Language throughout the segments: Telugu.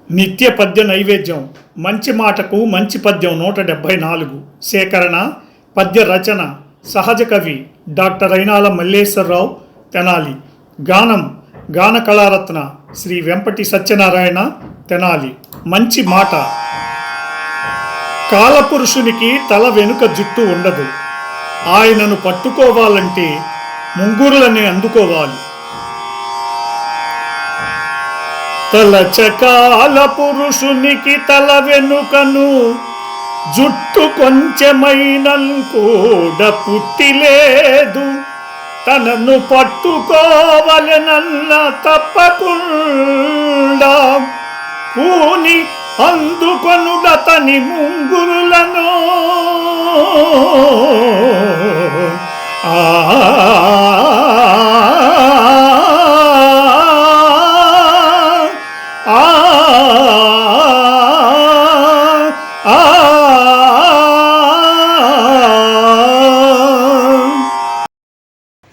నిత్య పద్య నైవేద్యం మంచి మాటకు మంచి పద్యం 174 సేకరణ పద్య రచన సహజ కవి డాక్టర్ అయినాల మల్లేశ్వరరావు తెనాలి. గానం గాన కళారత్న శ్రీ వెంపటి సత్యనారాయణ తెనాలి. మంచి మాట. కాలపురుషునికి తల వెనుక జుట్టు ఉండదు. ఆయనను పట్టుకోవాలంటే ముంగురులని అందుకోవాలి. తలచకాల పురుషునికి తల వెనుకను జుట్టు కొంచెమైనన్ కూడా పుట్టిలేదు. తనను పట్టుకోవలెనన్న తప్పకుండా పూని అందుకొనుడతని ముంగురులను.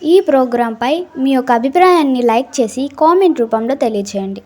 ఈ ప్రోగ్రాంపై మీ యొక్క అభిప్రాయాన్ని లైక్ చేసి కామెంట్ రూపంలో తెలియజేయండి.